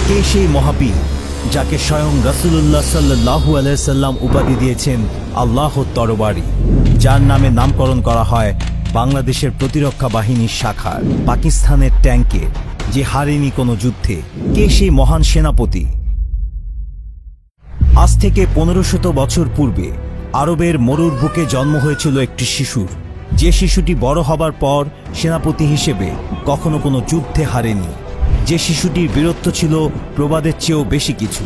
কে সেই মহাবীর যাকে স্বয়ং রাসূলুল্লাহ সাল্লাল্লাহু আলাইহি সাল্লাম উপাধি দিয়েছেন আল্লাহর তরবারি, যার নামে নামকরণ করা হয় বাংলাদেশের প্রতিরক্ষা বাহিনীর শাখার পাকিস্তানের ট্যাঙ্কে, যে হারেনি কোনো যুদ্ধে? কে সেই মহান সেনাপতি? আজ থেকে 1500 বছর পূর্বে আরবের মরুর বুকে জন্ম হয়েছিল একটি শিশুর, যে শিশুটি বড় হবার পর সেনাপতি হিসেবে কখনো কোনো যুদ্ধে হারেনি। যে শিশুটির বীরত্ব ছিল প্রবাদের চেয়েও বেশি কিছু,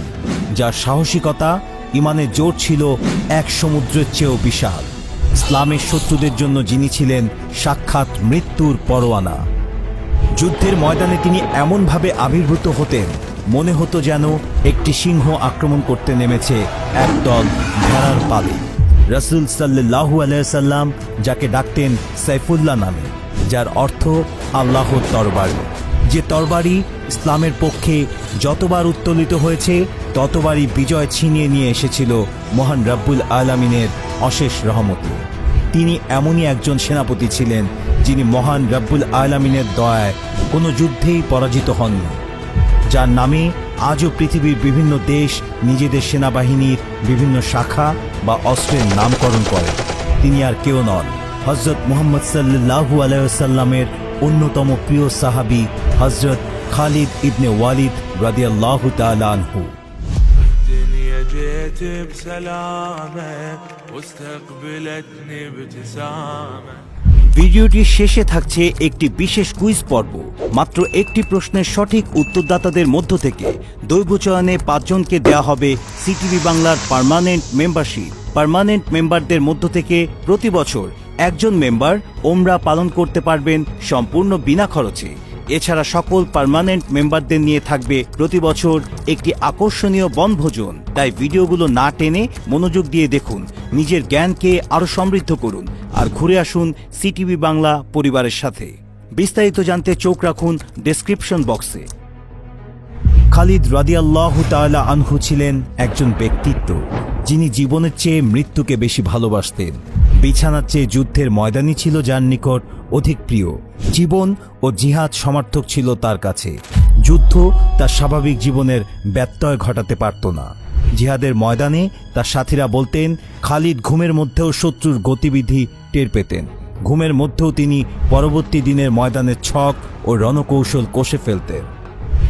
যার সাহসিকতা, ইমানের জোর ছিল এক সমুদ্রের চেয়েও বিশাল। ইসলামের শত্রুদের জন্য যিনি ছিলেন সাক্ষাৎ মৃত্যুর পরোয়ানা। যুদ্ধের ময়দানে তিনি এমনভাবে আবির্ভূত হতেন, মনে হতো যেন একটি সিংহ আক্রমণ করতে নেমেছে একদল ভেড়ার পালে। রাসূল সাল্লাল্লাহু আলাইহি সাল্লাম যাকে ডাকতেন সাইফুল্লাহ নামে, যার অর্থ আল্লাহর তরবারি। যে তরবারি ইসলামের পক্ষে যতবার উত্তোলিত হয়েছে ততবারই বিজয় ছিনিয়ে নিয়ে এসেছিল মহান রব্বুল আলামিনের অশেষ রহমতে। তিনি এমনই একজন সেনাপতি ছিলেন যিনি মহান রব্বুল আলামিনের দয়ায় কোনো যুদ্ধেই পরাজিত হননি, যার নামে আজও পৃথিবীর বিভিন্ন দেশ নিজেদের সেনাবাহিনীর বিভিন্ন শাখা বা অস্ত্রের নামকরণ করে। তিনি আর কেউ নন, হযরত মুহাম্মদ সাল্লাল্লাহু আলাইহি ওয়াসাল্লামের অন্যতম প্রিয় সাহাবী হযরত খালিদ ইবনে ওয়ালিদ রাদিয়াল্লাহু তাআলা আনহু। الدنيا جيت بسلامة واستقبلتني ابتسامة। ভিডিওটির শেষে থাকছে একটি বিশেষ কুইজ পর্ব। মাত্র একটি প্রশ্নের সঠিক উত্তরদাতাদের মধ্য থেকে দৈব চয়নে 5 জনকে দেওয়া হবে সিটিভি বাংলার পার্মানেন্ট মেম্বারশিপ। পার্মানেন্ট মেম্বারদের মধ্য থেকে প্রতি বছর একজন মেম্বার ওমরা পালন করতে পারবেন সম্পূর্ণ বিনা খরচে। এছাড়া সকল পার্মানেন্ট মেম্বারদের নিয়ে থাকবে প্রতি বছর একটি আকর্ষণীয় বনভোজন। তাই ভিডিওগুলো না টেনে মনোযোগ দিয়ে দেখুন, নিজের জ্ঞানকে আরো সমৃদ্ধ করুন আর ঘুরে আসুন সিটিভি বাংলা পরিবারের সাথে। বিস্তারিত জানতে চোখ রাখুন ডেসক্রিপশন বক্সে। খালিদ রাদিয়াল্লাহু তাআলা আনহু ছিলেন একজন ব্যক্তিত্ব যিনি জীবনের চেয়ে মৃত্যুকে বেশি ভালোবাসতেন। বিছানার চেয়ে যুদ্ধের ময়দানই ছিল যার নিকট অধিক প্রিয়। জীবন ও জিহাদ সমার্থক ছিল তার কাছে। যুদ্ধ তার স্বাভাবিক জীবনের ব্যত্যয় ঘটাতে পারত না। জিহাদের ময়দানে তার সাথীরা বলতেন, খালিদ ঘুমের মধ্যেও শত্রুর গতিবিধি টের পেতেন। ঘুমের মধ্যেও তিনি পরবর্তী দিনের ময়দানের ছক ও রণকৌশল কষে ফেলতেন।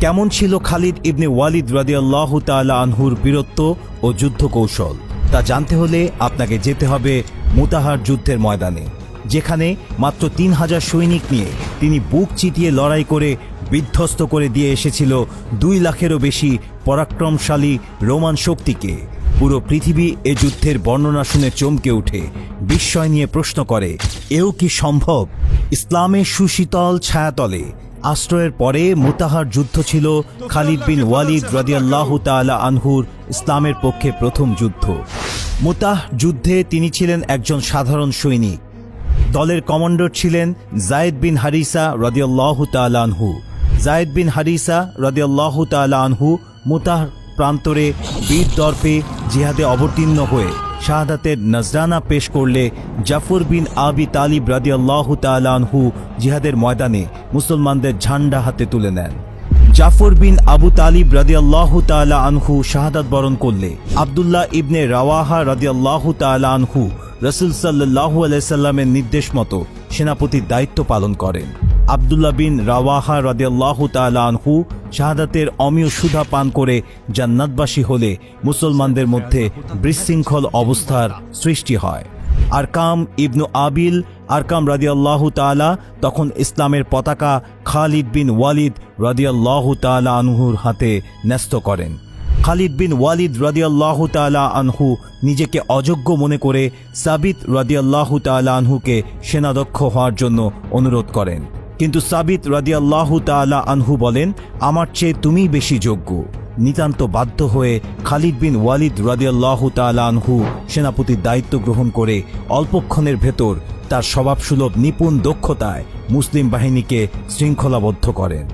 কেমন ছিল খালিদ ইবনে ওয়ালিদ রাদিয়াল্লাহু তাআলা আনহুর বীরত্ব ও যুদ্ধ কৌশল, তা জানতে হলে আপনাকে যেতে হবে মুতাহার যুদ্ধের ময়দানে, যেখানে মাত্র 3000 সৈনিক নিয়ে তিনি বুক চিতিয়ে লড়াই করে বিধ্বস্ত করে দিয়ে এসেছিল 2 লাখেরও বেশি পরাক্রমশালী রোমান শক্তিকে। পুরো পৃথিবী এ যুদ্ধের বর্ণনা শুনে চমকে ওঠে, বিস্ময় নিয়ে প্রশ্ন করে, এও কি সম্ভব? ইসলামের সুশীতল ছায়াতলে আশ্রয়ের পরে মুতাহার যুদ্ধ ছিল খালিদ বিন ওয়ালিদ রাদিয়াল্লাহু তাআলা আনহুর ইসলামের পক্ষে প্রথম যুদ্ধ। মুতাহ যুদ্ধে তিনি ছিলেন একজন সাধারণ সৈনিক। দলের কমান্ডার ছিলেন যায়েদ বিন হারিসা রাদিয়াল্লাহু তাআলা আনহু। যায়েদ বিন হারিসা রাদিয়াল্লাহু তাআলা আনহু মুতাহ প্রান্তরে বীর দর্পে জিহাদে অবতীর্ণ হয়ে শাহাদাতের নজরানা পেশ করলে জাফর বিন আবি তালিব রাদিয়াল্লাহু তাআলা আনহু জিহাদের ময়দানে মুসলমানদের ঝান্ডা হাতে তুলে নেন। জাফর বিন আবু তালিব রাদিয়াল্লাহু তাআলা আনহু শাহাদাত বরণ করলে আব্দুল্লাহ ইবনে রাওয়াহা রাদিয়াল্লাহু তাআলা আনহু রাসূল সাল্লাল্লাহু আলাইহি সাল্লামের নির্দেশ মতো সেনাপতির দায়িত্ব পালন করেন। আব্দুল্লাহ বিন রাওয়াহা রাদিয়াল্লাহু তাআলা আনহু শাহাদাতের অমীয় সুধা পান করে জান্নাতবাসী হলে মুসলমানদের মধ্যে বিশৃঙ্খল অবস্থার সৃষ্টি হয়। আরকাম ইবনু আবিল আরকাম রাদিয়াল্লাহু তাআলা তখন ইসলামের পতাকা খালিদ বিন ওয়ালিদ রাদিয়াল্লাহু তাআলা আনহুর হাতে ন্যস্ত করেন। খালিদ বিন ওয়ালিদ রাদিয়াল্লাহু তাআলা আনহু নিজেকে অযোগ্য মনে করে সাবিত রাদিয়াল্লাহু তাআলা আনহুকে সেনাধ্যক্ষ হওয়ার জন্য অনুরোধ করেন, কিন্তু সাবিত রাদিয়াল্লাহু তাআলা আনহু বলেন, আমার চেয়ে তুমিই বেশি যোগ্য। নিতান্ত বাধ্য হয়ে খালিদ বিন ওয়ালিদ রাদিয়াল্লাহু তাআলা আনহু সেনাপতির দায়িত্ব গ্রহণ করে অল্পক্ষণের ভেতর তার স্বভাবসুলভ নিপুণ দক্ষতায় মুসলিম বাহিনীকে শৃঙ্খলাবদ্ধ করেন।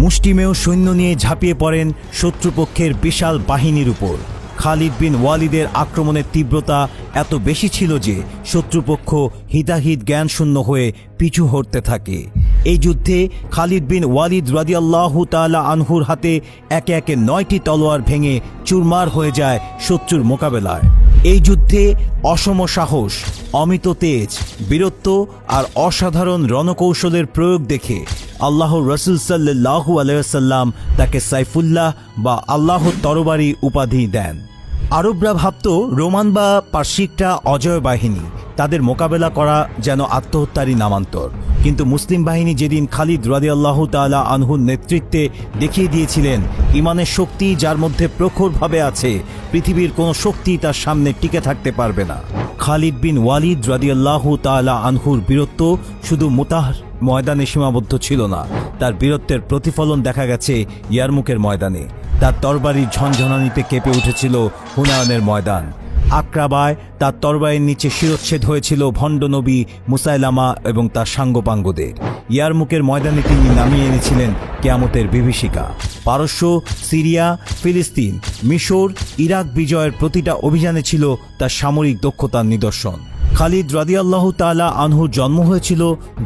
মুষ্টিমেয় সৈন্য নিয়ে ঝাঁপিয়ে পড়েন শত্রুপক্ষের বিশাল বাহিনীর উপর। খালিদ বিন ওয়ালিদের আক্রমণের তীব্রতা এত বেশি ছিল যে শত্রুপক্ষ হিতাহিত জ্ঞানশূন্য হয়ে পিছু হটতে থাকে। এই যুদ্ধে খালিদ বিন ওয়ালিদ রাদিয়াল্লাহু তাআলা আনহুর হাতে একে একে 9টি তলোয়ার ভেঙে চুরমার হয়ে যায় শত্রুর মোকাবেলায়। এই যুদ্ধে অসম সাহস, অমিত তেজ, বীরত্ব আর অসাধারণ রণকৌশলের প্রয়োগ দেখে আল্লাহর রাসূল সাল্লাল্লাহু আলাইহি ওয়াসাল্লাম তাকে সাইফুল্লাহ বা আল্লাহর তরবারি উপাধি দেন। আরবরা ভাবত রোমান বা পার্সিকরা অজয় বাহিনী, তাদের মোকাবেলা করা যেন আত্মহত্যারই নামান্তর। কিন্তু মুসলিম বাহিনী যেদিন খালিদ রাদিয়াল্লাহু তাআলা আনহুর নেতৃত্বে দেখিয়ে দিয়েছিলেন ইমানের শক্তি যার মধ্যে প্রখরভাবে আছে, পৃথিবীর কোনো শক্তি তার সামনে টিকে থাকতে পারবে না। খালিদ বিন ওয়ালিদ রাদিয়াল্লাহু তাআলা আনহুর বীরত্ব শুধু মুতাহর ময়দানে সীমাবদ্ধ ছিল না, তার বীরত্বের প্রতিফলন দেখা গেছে ইয়ারমুকের ময়দানে। তার তরবারির ঝনঝনানিতে কেঁপে উঠেছিল হুনায়নের ময়দান। আক্রাবায় তার তরবারির নিচে শিরচ্ছেদ হয়েছিল ভণ্ড নবী মুসাইলামা এবং তার সাঙ্গপাঙ্গদের। ইয়ারমুকের ময়দানে তিনি নামিয়ে এনেছিলেন কিয়ামতের বিভীষিকা। পারস্য, সিরিয়া, ফিলিস্তিন, মিশর, ইরাক বিজয়ের প্রতিটা অভিযানে ছিল তার সামরিক দক্ষতার নিদর্শন। খালিদ রাদিয়াল্লাহু তাআলা আনহুর জন্ম হয়েছিল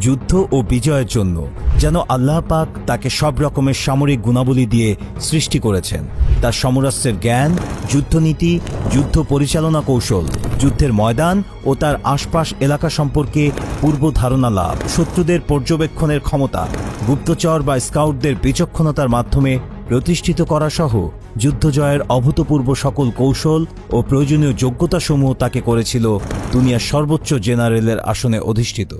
যুদ্ধ ও বিজয়ের জন্য, যেন আল্লাহ পাক তাকে সব রকমের সামরিক গুণাবলী দিয়ে সৃষ্টি করেছেন। তার সমরাস্ত্রের জ্ঞান, যুদ্ধনীতি, যুদ্ধ পরিচালনা কৌশল, যুদ্ধের ময়দান ও তার আশপাশ এলাকা সম্পর্কে পূর্ব ধারণা লাভ, শত্রুদের পর্যবেক্ষণের ক্ষমতা, গুপ্তচর বা স্কাউটদের বিচক্ষণতার মাধ্যমে প্রতিষ্ঠিত করা সহ যুদ্ধ জয়ের অভূতপূর্ব সকল কৌশল ও প্রয়োজনীয় যোগ্যতাসমূহ তাকে করেছিল দুনিয়ার সর্বোচ্চ জেনারেলের আসনে অধিষ্ঠিত।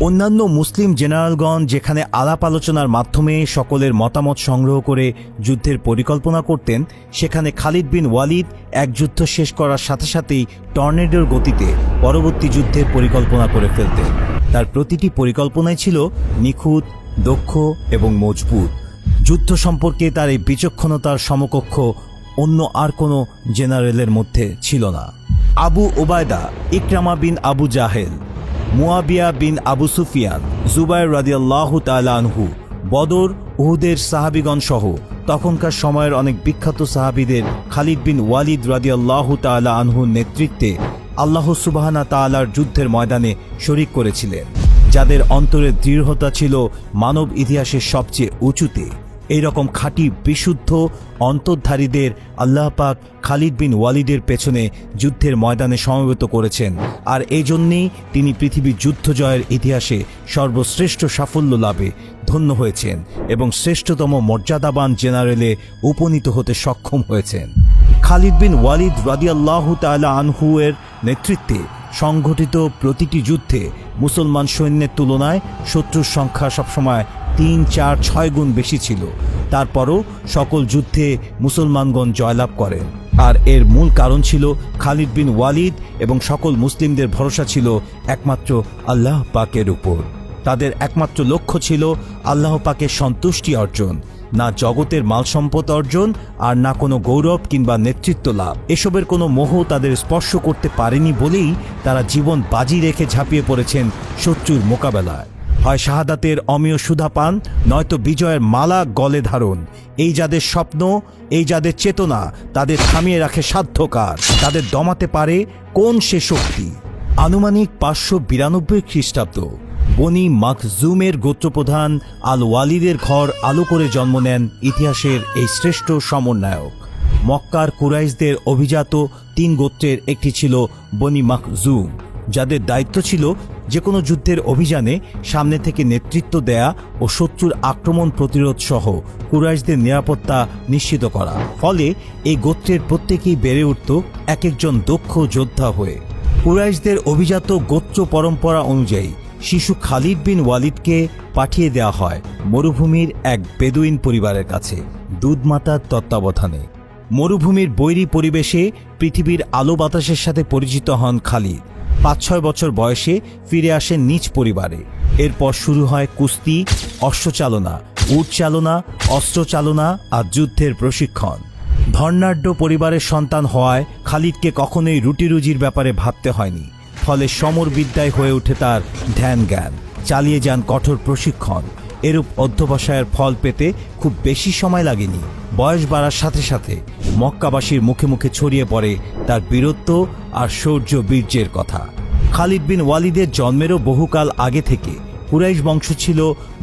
অন্যান্য মুসলিম জেনারেলগণ যেখানে আলাপ আলোচনার মাধ্যমে সকলের মতামত সংগ্রহ করে যুদ্ধের পরিকল্পনা করতেন, সেখানে খালিদ বিন ওয়ালিদ এক যুদ্ধ শেষ করার সাথে সাথেই টর্নেডোর গতিতে পরবর্তী যুদ্ধের পরিকল্পনা করে ফেলতেন। তার প্রতিটি পরিকল্পনাই ছিল নিখুঁত, দক্ষ এবং মজবুত। যুদ্ধ সম্পর্কে তার এই বিচক্ষণতার সমকক্ষ অন্য আর কোনো জেনারেলের মধ্যে ছিল না। আবু ওবায়দা, ইকরামা বিন আবু জাহেল, মুয়াবিয়া বিন আবু সুফিয়ান, জুবায়ের রাদিয়াল্লাহু তাআলা আনহু, বদর, উহুদের সাহাবীগণ সহ তখনকার সময়ের অনেক বিখ্যাত সাহাবীদের খালিদ বিন ওয়ালিদ রাদিয়াল্লাহু তাআলা আনহুর নেতৃত্বে আল্লাহ সুবহানাহু তাআলার যুদ্ধের ময়দানে শরীক করেছিলেন, যাদের অন্তরের দৃঢ়তা ছিল মানব ইতিহাসের সবচেয়ে উঁচুতে। এইরকম খাঁটি বিশুদ্ধ অন্তর্ধারীদের আল্লাহ পাক খালিদ বিন ওয়ালিদের পেছনে যুদ্ধের ময়দানে সমবেত করেছেন, আর এই জন্যেই তিনি পৃথিবীর যুদ্ধ জয়ের ইতিহাসে সর্বশ্রেষ্ঠ সাফল্য লাভে ধন্য হয়েছেন এবং শ্রেষ্ঠতম মর্যাদাবান জেনারেলে উপনীত হতে সক্ষম হয়েছেন। খালিদ বিন ওয়ালিদ রাদিয়াল্লাহু তাআলা আনহু এর নেতৃত্বে সংঘটিত প্রতিটি যুদ্ধে মুসলমান সৈন্যের তুলনায় শত্রুর সংখ্যা সবসময় 3, 4, 6 গুণ বেশি ছিল। তারপরও সকল যুদ্ধে মুসলমানগণ জয়লাভ করেন, আর এর মূল কারণ ছিল খালিদ বিন ওয়ালিদ এবং সকল মুসলিমদের ভরসা ছিল একমাত্র আল্লাহ পাকের উপর। তাদের একমাত্র লক্ষ্য ছিল আল্লাহ পাকের সন্তুষ্টি অর্জন, না জগতের মাল সম্পদ অর্জন, আর না কোনো গৌরব কিংবা নেতৃত্ব লাভ। এসবের কোনো মোহ তাদের স্পর্শ করতে পারেনি বলেই তারা জীবন বাজি রেখে ঝাঁপিয়ে পড়েছেন শত্রুর মোকাবেলায়। হয় শাহাদাতের অমীয় সুধা পান, নয়তো বিজয়ের মালা গলে ধারণ। এই যাদের স্বপ্ন, এই যাদের চেতনা, তাদের থামিয়ে রাখে সাধ্যকার, তাদের দমাতে পারে কোন সে শক্তি? আনুমানিক 592 খ্রিস্টাব্দ বনি মাখজুমের গোত্রপ্রধান আল ওয়ালিদের ঘর আলো করে জন্ম নেন ইতিহাসের এই শ্রেষ্ঠ সমন্বয়ক। মক্কার কুরাইশদের অভিজাত 3 গোত্রের একটি ছিল বনি মাখজুম, যাদের দায়িত্ব ছিল যে কোনো যুদ্ধের অভিযানে সামনে থেকে নেতৃত্ব দেয়া ও শত্রুর আক্রমণ প্রতিরোধ সহ কুরাইশদের নিরাপত্তা নিশ্চিত করা। ফলে এই গোত্রের প্রত্যেকেই বেড়ে উঠত এক একজন দক্ষ যোদ্ধা হয়ে। কুরাইশদের অভিজাত গোত্র পরম্পরা অনুযায়ী শিশু খালিদ বিন ওয়ালিদকে পাঠিয়ে দেওয়া হয় মরুভূমির এক বেদুইন পরিবারের কাছে দুধমাতার তত্ত্বাবধানে। মরুভূমির বৈরী পরিবেশে পৃথিবীর আলো বাতাসের সাথে পরিচিত হন খালিদ। 5-6 বছর বয়সে ফিরে আসেন নিজ পরিবারে। এরপর শুরু হয় কুস্তি, অশ্বচালনা, উট চালনা, অস্ত্র চালনা আর যুদ্ধের প্রশিক্ষণ। ধর্নাঢ্য পরিবারের সন্তান হওয়ায় খালিদকে কখনোই রুটি রুজির ব্যাপারে ভাবতে হয়নি। ফলে সমর বিদ্যায় হয়ে ওঠে তার ধ্যান জ্ঞান, চালিয়ে যান কঠোর প্রশিক্ষণ। এরূপ অধ্যবসায়ের ফল পেতে খুব বেশি সময় লাগেনি। বয়স বাড়ার সাথে সাথে মক্কাবাসীর মুখে মুখে ছড়িয়ে পড়ে তার বীরত্ব আর শৌর্য বীর্যের কথা। খালিদ বিন ওয়ালিদের জন্মেরও বহুকাল আগে থেকে কুরাইশ বংশ ছিল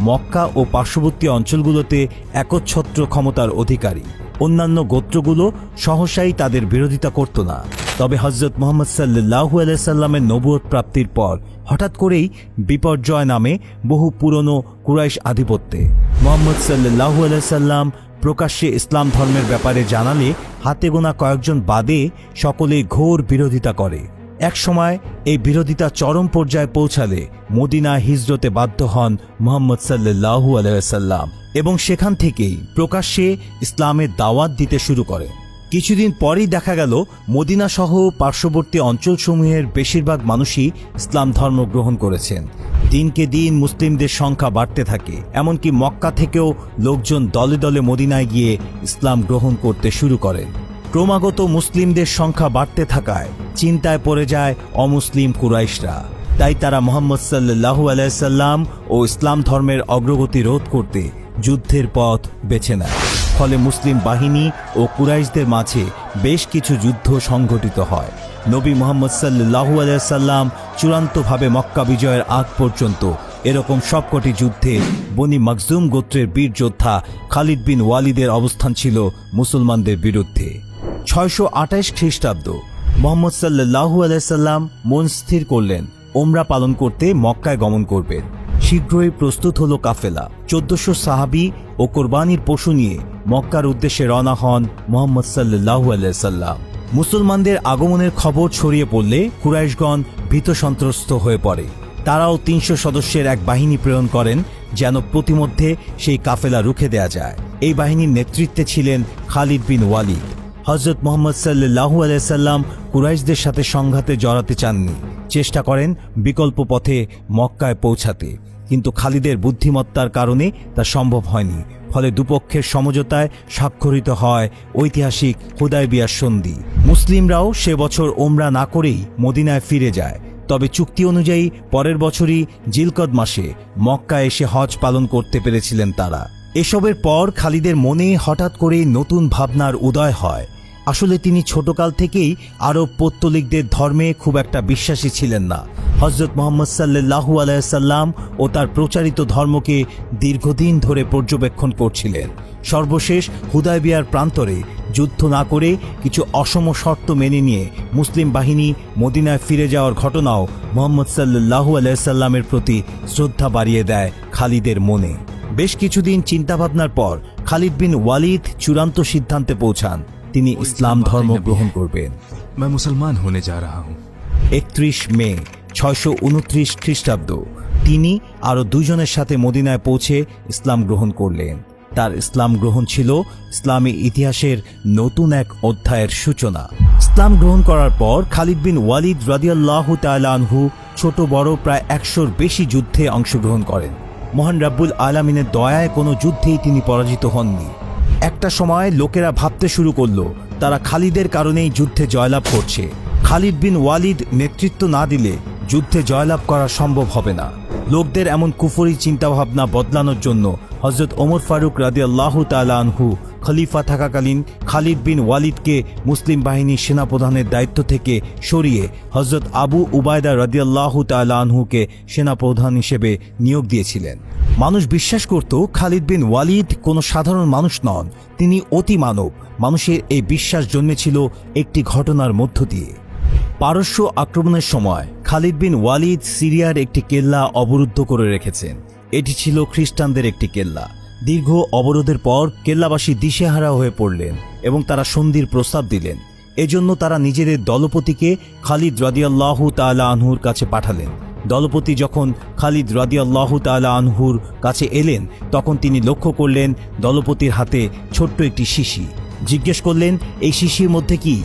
মক্কা ও পার্শ্ববর্তী অঞ্চলগুলোতে একচ্ছত্র ক্ষমতার অধিকারী। অন্যান্য গোত্রগুলো সহসাই তাদের বিরোধিতা করত না। তবে হযরত মুহাম্মদ সাল্লাল্লাহু আলাইহি সাল্লামের নবুয়ত প্রাপ্তির পর হঠাৎ করেই বিপর্যয় নামে বহু পুরনো কুরাইশ আধিপত্যে। মুহাম্মদ সাল্লাল্লাহু আলাইহি সাল্লাম প্রকাশ্যে ইসলাম ধর্মের ব্যাপারে জানালে হাতে গোনা কয়েকজন বাদে সকলেই ঘোর বিরোধিতা করে। এক সময় এই বিরোধিতা চরম পর্যায়ে পৌঁছালে মদিনা হিজরতে বাধ্য হন মুহাম্মদ সাল্লাল্লাহু আলাইহি সাল্লাম এবং সেখান থেকেই প্রকাশ্যে ইসলামের দাওয়াত দিতে শুরু করেন। কিছুদিন পরেই দেখা গেল মদিনা সহ পার্শ্ববর্তী অঞ্চলসমূহের বেশিরভাগ মানুষই ইসলাম ধর্ম গ্রহণ করেছেন। দিনকে দিন মুসলিমদের সংখ্যা বাড়তে থাকে, এমনকি মক্কা থেকেও লোকজন দলে দলে মদিনায় গিয়ে ইসলাম গ্রহণ করতে শুরু করেন। ক্রমাগত মুসলিমদের সংখ্যা বাড়তে থাকায় চিন্তায় পড়ে যায় অমুসলিম কুরাইশরা। তাই তারা মুহাম্মদ সাল্লাল্লাহু আলাইহি সাল্লাম ও ইসলাম ধর্মের অগ্রগতি রোধ করতে যুদ্ধের পথ বেছে নেয়। ফলে মুসলিম বাহিনী ও কুরাইশদের মাঝে বেশ কিছু যুদ্ধ সংঘটিত হয়। নবী মুহাম্মদ সাল্লাল্লাহু আলাইহি সাল্লাম চূড়ান্তভাবে মক্কা বিজয়ের আগ পর্যন্ত এরকম সবকটি যুদ্ধে বনি মাখজুম গোত্রের বীর যোদ্ধা খালিদ বিন ওয়ালিদের অবস্থান ছিল মুসলমানদের বিরুদ্ধে। 628 খ্রিস্টাব্দ মুহাম্মদ সাল্লাল্লাহু আলাইহি সাল্লাম মন স্থির করলেন ওমরা পালন করতে মক্কায় গমন করবেন। শীঘ্রই প্রস্তুত হলো কাফেলা। 1400 সাহাবী ও কোরবানির পশু নিয়ে মক্কার উদ্দেশ্যে রওনা হন মুহাম্মদ সাল্লাল্লাহু আলাইহি সাল্লাম। মুসলমানদের আগমনের খবর ছড়িয়ে পড়লে কুরাইশগণ ভীত সন্ত্রস্ত হয়ে পড়ে। তারাও 300 সদস্যের এক বাহিনী প্রেরণ করেন যেন প্রতিমধ্যে সেই কাফেলা রুখে দেয়া যায়। এই বাহিনীর নেতৃত্বে ছিলেন খালিদ বিন ওয়ালিদ। হযরত মুহাম্মদ সাল্লাল্লাহু আলাইহি সাল্লাম কুরাইশদের সাথে সংঘাতে জড়াতে চাননি, চেষ্টা করেন বিকল্প পথে মক্কায় পৌঁছাতে, কিন্তু খালিদের বুদ্ধিমত্তার কারণে তা সম্ভব হয়নি। ফলে দুপক্ষের সমঝোতায় স্বাক্ষরিত হয় ঐতিহাসিক হুদায়বিয়ার সন্ধি। মুসলিমরাও সে বছর ওমরা না করেই মদিনায় ফিরে যায়। তবে চুক্তি অনুযায়ী পরের বছরই জিলকদ মাসে মক্কা এসে হজ পালন করতে পেরেছিলেন তারা। এসবের পর খালিদের মনে হঠাৎ করে নতুন ভাবনার উদয় হয়। আসলে তিনি ছোটকাল থেকেই আরব পৌত্তলিকদের ধর্মে খুব একটা বিশ্বাসী ছিলেন না। হযরত মুহাম্মদ সাল্লাল্লাহু আলাইহি সাল্লাম ও তার প্রচারিত ধর্মকে দীর্ঘদিন ধরে পর্যবেক্ষণ করছিলেন। সর্বশেষ হুদায়বিয়ার প্রান্তরে যুদ্ধ না করে কিছু অসম শর্ত মেনে নিয়ে মুসলিম বাহিনী মদিনায় ফিরে যাওয়ার ঘটনাও মুহাম্মদ সাল্লাল্লাহু আলাইহি সাল্লামের প্রতি শ্রদ্ধা বাড়িয়ে দেয় খালিদের মনে। বেশ কিছুদিন চিন্তাভাবনার পর খালিদ বিন ওয়ালিদ চূড়ান্ত সিদ্ধান্তে পৌঁছান তিনি ইসলাম ধর্ম গ্রহণ করবেন। मैं मुसलमान होने जा रहा हूं। 31 মে 629 খ্রিস্টাব্দ তিনি আরও দুজনের সাথে মদিনায় পৌঁছে ইসলাম গ্রহণ করলেন। তার ইসলাম গ্রহণ ছিল ইসলামী ইতিহাসের নতুন এক অধ্যায়ের সূচনা। ইসলাম গ্রহণ করার পর খালিদ বিন ওয়ালিদ রাদিয়াল্লাহু তাআলা আনহু ছোট বড় প্রায় 100-র বেশি যুদ্ধে অংশগ্রহণ করেন। মহান রাব্বুল আলামিনের দয়ায় কোনো যুদ্ধেই তিনি পরাজিত হননি। একটা সময় লোকেরা ভাবতে শুরু করলো তারা খালিদের কারণেই যুদ্ধে জয়লাভ করছে। খালিদ বিন ওয়ালিদ নেতৃত্ব না দিলে যুদ্ধে জয়লাভ করা সম্ভব হবে না। লোকদের এমন কুফরি চিন্তাভাবনা বদলানোর জন্য হযরত ওমর ফারুক রাদিয়াল্লাহু তাআলা আনহু খলিফা থাকাকালীন খালিদ বিন ওয়ালিদকে মুসলিম বাহিনীর সেনাপ্রধানের দায়িত্ব থেকে সরিয়ে হযরত আবু উবায়দা রাদিয়াল্লাহু তাআলা আনহুকে সেনাপ্রধান হিসেবে নিয়োগ দিয়েছিলেন। মানুষ বিশ্বাস করত খালিদ বিন ওয়ালিদ কোনো সাধারণ মানুষ নন, তিনি অতি মানব। মানুষের এই বিশ্বাস জন্মেছিল একটি ঘটনার মধ্য দিয়ে। পারস্য আক্রমণের সময় খালিদ বিন ওয়ালিদ সিরিয়ার একটি কেল্লা অবরুদ্ধ করে রেখেছেন। এটি ছিল খ্রিস্টানদের একটি কেল্লা। দীর্ঘ অবরোধের পর কেল্লাবাসী দিশেহারা হয়ে পড়লেন এবং তারা সন্ধির প্রস্তাব দিলেন। এজন্য তারা নিজেদের দলপতিকে খালিদ রাদিয়াল্লাহু তাআলা আনহুর কাছে পাঠালেন। দলপতি যখন খালিদ রাদিয়াল্লাহু তাআলা আনহুর কাছে এলেন তখন তিনি লক্ষ্য করলেন দলপতির হাতে ছোট্ট একটি শিশি। জিজ্ঞেস করলেন এই শিশির মধ্যে কি,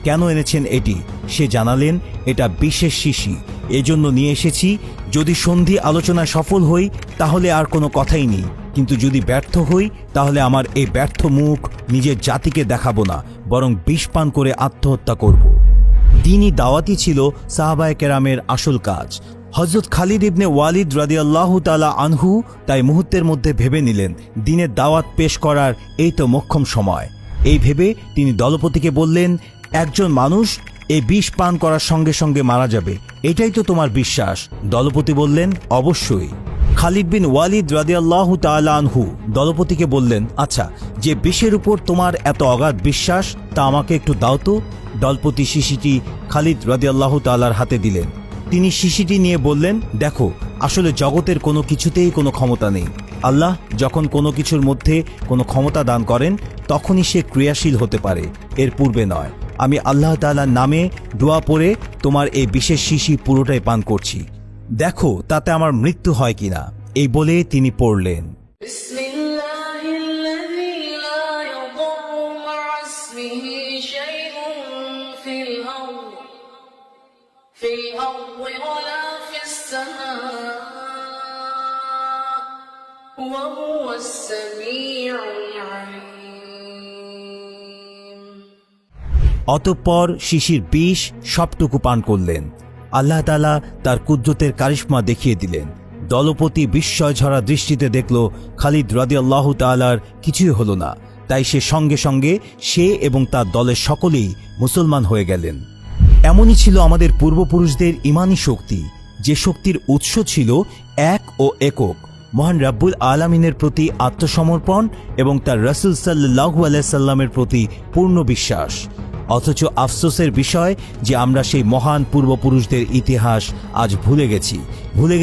কেন এনেছেন এটি? সে জানালেন এটা বিশেষ শিশি, এজন্য নিয়ে এসেছি। যদি সন্ধি আলোচনায় সফল হই তাহলে আর কোনো কথাই নেই, কিন্তু যদি ব্যর্থ হই তাহলে আমার এই ব্যর্থ মুখ নিজের জাতিকে দেখাবো না, বরং বিষ পান করে আত্মহত্যা করব। দ্বীনি দাওয়াতই ছিল সাহাবায়ে কেরামের আসল কাজ। হযরত খালিদ ইবনে ওয়ালিদ রাদিয়াল্লাহু তাআলা আনহু তাই মুহূর্তের মধ্যে ভেবে নিলেন দ্বীনের দাওয়াত পেশ করার এই তো মোক্ষম সময়। এই ভেবে তিনি দলপতিকে বললেন, একজন মানুষ এই বিষ পান করার সঙ্গে সঙ্গে মারা যাবে, এটাই তো তোমার বিশ্বাস? দলপতি বললেন, অবশ্যই। খালিদ বিন ওয়ালিদ রাদিয়াল্লাহু তাআলা আনহু দলপতিকে বললেন, আচ্ছা, যে বিষের উপর তোমার এত অগাধ বিশ্বাস তা আমাকে একটু দাও তো। দলপতি শিশিটি খালিদ রাদিয়াল্লাহু তাআলার হাতে দিলেন। তিনি শিশিটি নিয়ে বললেন, দেখো, আসলে জগতের কোনো কিছুতেই কোনো ক্ষমতা নেই। আল্লাহ যখন কোনো কিছুর মধ্যে কোনো ক্ষমতা দান করেন তখনই সে ক্রিয়াশীল হতে পারে, এর পূর্বে নয়। আমি আল্লাহ তাআলার নামে দোয়া পড়ে তোমার এই বিশেষ শিশি পুরোটাই পান করছি, দেখো তাতে আমার মৃত্যু হয় কিনা। এই বলে তিনি পড়লেন, بسم الله الذي لا يضر مع اسمه شيء في الأرض ولا في السماء وهو السميع العليم। অতঃপর শিশির বিষ সবটুকু পান করলেন। আল্লাহ তাআলা তার কুদরতের কারিশমা দেখিয়ে দিলেন। দলপতি বিস্ময় ঝরা দৃষ্টিতে দেখল খালিদ রাদিয়াল্লাহু তাআলার কিছুই হলো না। তাই সে সঙ্গে সঙ্গে সে এবং তার দলের সকলেই মুসলমান হয়ে গেলেন। এমনই ছিল আমাদের পূর্বপুরুষদের ঈমানি শক্তি, যে শক্তির উৎস ছিল এক ও একক মহান রাব্বুল আলামিনের প্রতি আত্মসমর্পণ এবং তার রাসূল সাল্লাল্লাহু আলাইহি সাল্লামের প্রতি পূর্ণ বিশ্বাস। অথচ আফসোসের বিষয় যে আমরা সেই মহান পূর্বপুরুষদের ইতিহাস আজ ভুলে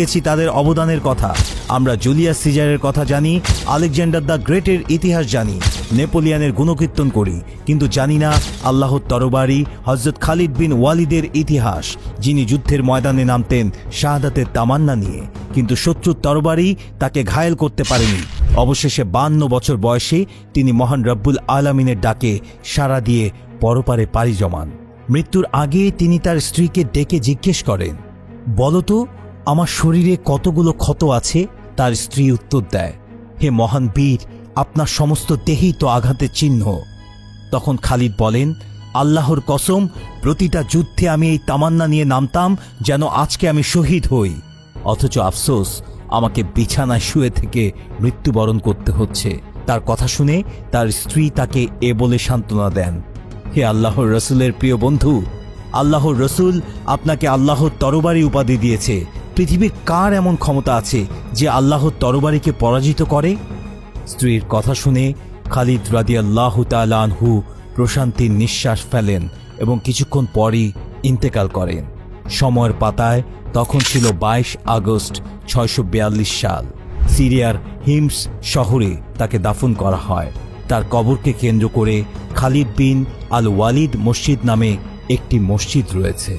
গেছি তাদের অবদানের কথা। আমরা জুলিয়াস সিজারের কথা জানি, আলেকজান্ডার দ্য গ্রেটের ইতিহাস জানি, নেপোলিয়নের গুণকীর্তন করি, কিন্তু জানি না আল্লাহর তরবারি হযরত খালিদ বিন ওয়ালিদের ইতিহাস, যিনি যুদ্ধের ময়দানে নামতেন শাহাদাতের তামান্না নিয়ে, কিন্তু শত্রুর তরবারি তাকে ঘায়েল করতে পারেনি। অবশেষে 52 বছর বয়সে তিনি মহান রব্বুল আলামিনের ডাকে সাড়া দিয়ে পরপারে পাড়ি জমান। মৃত্যুর আগে তিনি তার স্ত্রীকে ডেকে জিজ্ঞেস করেন, বলতো আমার শরীরে কতগুলো ক্ষত আছে? তার স্ত্রী উত্তর দেয়, হে মহান বীর, আপনার সমস্ত দেহেই তো আঘাতের চিহ্ন। তখন খালিদ বলেন, আল্লাহর কসম, প্রতিটা যুদ্ধে আমি এই তামান্না নিয়ে নামতাম যেন আজকে আমি শহীদ হই, অথচ আফসোস আমাকে বিছানায় শুয়ে থেকে মৃত্যুবরণ করতে হচ্ছে। তার কথা শুনে তার স্ত্রী তাকে এ বলে সান্ত্বনা দেন, হে আল্লাহর রসুলের প্রিয় বন্ধু, আল্লাহর রসুল আপনাকে আল্লাহর তরবারি উপাধি দিয়েছে। পৃথিবীর কার এমন ক্ষমতা আছে যে আল্লাহর তরবারিকে পরাজিত করে? স্ত্রীর কথা শুনে খালিদ রাদিয়াল্লাহু তাআলা আনহু প্রশান্তির নিঃশ্বাস ফেলেন এবং কিছুক্ষণ পরই ইন্তেকাল করেন। সময়ের পাতায় তখন ছিল 22 আগস্ট 642 সাল। সিরিয়ার হিমস শহরে তাকে দাফন করা হয়। তার কবরকে কেন্দ্র করে খালিদ বিন আল ওয়ালিদ মসজিদ নামে একটি মসজিদ রয়েছে।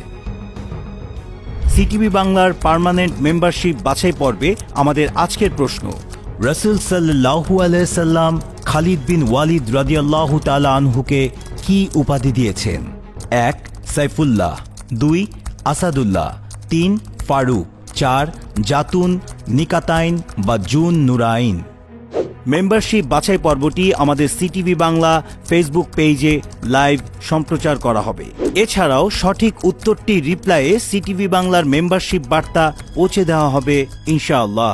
সিটিভি বাংলার পার্মানেন্ট মেম্বারশিপ বাছাই পর্বে আমাদের আজকের প্রশ্ন, রাসূল সাল্লাল্লাহু আলাইহি সাল্লাম খালিদ বিন ওয়ালিদ রাদিয়াল্লাহু তাআলা আনহুকে কি উপাধি দিয়েছেন? 1 সাইফুল্লাহ, 2 আসাদুল্লাহ, 3 ফারুক, 4 জাতুন নিকাতাইন বা জুন নুরাইন। মেম্বারশিপ বাছাই পর্বটি আমাদের সিটিভি বাংলা ফেসবুক পেজে লাইভ সম্প্রচার করা হবে। এছাড়াও সঠিক উত্তরটি রিপ্লাইয়ে সিটিভি বাংলার মেম্বারশিপ বার্তা পৌঁছে দেওয়া হবে ইনশাআল্লাহ।